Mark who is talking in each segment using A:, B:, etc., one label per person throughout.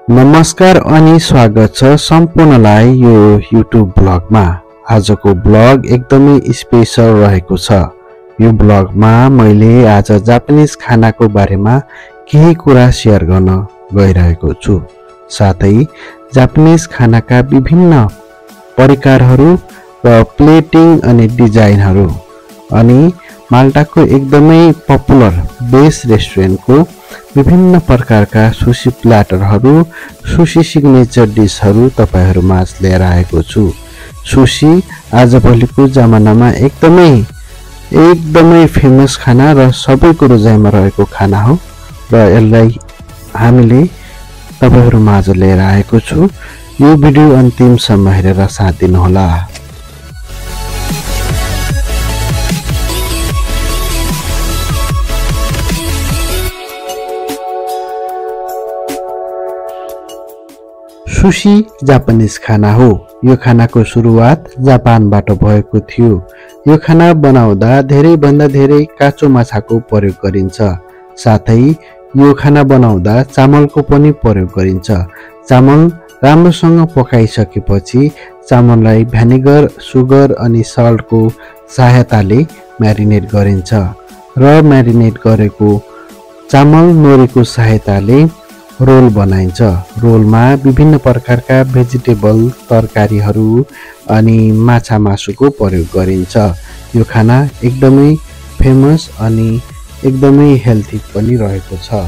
A: नमस्कार अनि स्वागत छ सम्पूर्णलाई यो युट्युब ब्लगमा। आजको ब्लग एकदमै स्पेशल रहेको छ। यो ब्लगमा मैले आज जापानिज खानाको बारेमा केही कुरा शेयर गर्न गइरहेको छु। साथै जापानिज खानाका विभिन्न परिकारहरू र प्लेटिङ अनि डिजाइनहरू अनि माल्टाको एकदमै पपुलर बेस रेस्टुरेन्टको विभिन्न प्रकारका सुशी प्ल्याटरहरू, सुशी सिग्नेचर डिशहरू तपाईहरुमाझ लिएर आएको छु। सुशी आजभोलिको जमानामा एकदमै फेमस खाना र सबैको रोजाइमा रहेको खाना हो र यसलाई हामीले तपाईहरुमाझ लिएर आएको छु। यो भिडियो अन्तिमसम्म हेरेर साथ दिनुहोला। सुशी जापानिज खाना हो। यो खानाको सुरुवात जापानबाट भएको थियो। यो खाना बनाउँदा धेरै भन्दा धेरै काँचो माछाको प्रयोग गरिन्छ। साथै यो खाना बनाउँदा चामलको पनि प्रयोग गरिन्छ। चामल राम्रोसँग पकाइसकेपछि चामललाई भिनेगर, सुगर अनि सल्टको सहायताले म्यारिनेट गरिन्छ र म्यारिनेट गरेको चामल नोरीको सहायताले रोल बनाइन्छ। रोलमा विभिन्न प्रकारका भेजिटेबल, तरकारीहरू अनि माछा मासुको प्रयोग गरिन्छ। यो खाना एकदमै फेमस अनि एकदमै हेल्दी पनि रहेको छ।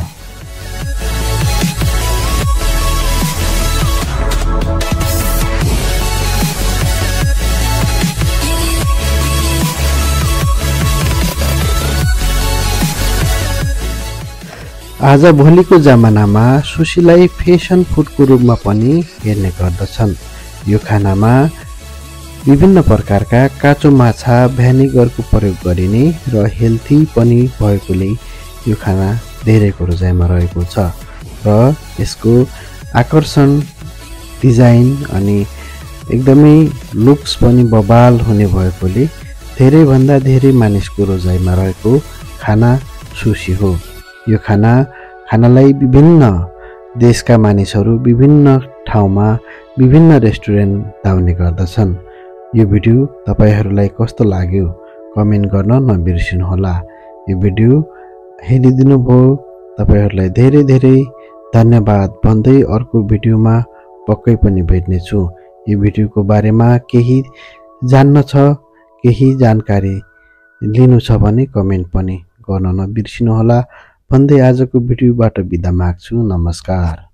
A: आज भोलिको जमानामा सुशीलाई फेसन फुडको रूपमा पनि हेर्ने गर्दछन्। यो खानामा विभिन्न प्रकारका काँचो माछा, भिनेगरको प्रयोग गरिने र हेल्दी पनि भएकोले यो खाना धेरैको रोजाइमा रहेको छ र यसको आकर्षण, डिजाइन अनि एकदमै लुक्स पनि बबाल हुने भएकोले धेरै भन्दा धेरै मानिसको रोजाइमा रहेको खाना सुशी हो। यो खानालाई विभिन्न देशका मानिसहरू विभिन्न ठाउँमा विभिन्न रेस्टुरेन्ट धाउने गर्दछन्। यो भिडियो तपाईहरुलाई कस्तो लाग्यो कमेन्ट गर्न नबिर्सिनुहोला। यो भिडियो हेरिदिनु भयो तपाईहरुलाई धेरै धेरै धन्यवाद भन्दै अर्को भिडियोमा पक्कै पनि भेट्ने छु। यो भिडियोको बारेमा केही जान्न छ, केही जानकारी लिनु छ भने कमेन्ट पनि गर्न नबिर्सिनुहोला भन्दै आजको भिडियोबाट बिदा माग्छु। नमस्कार।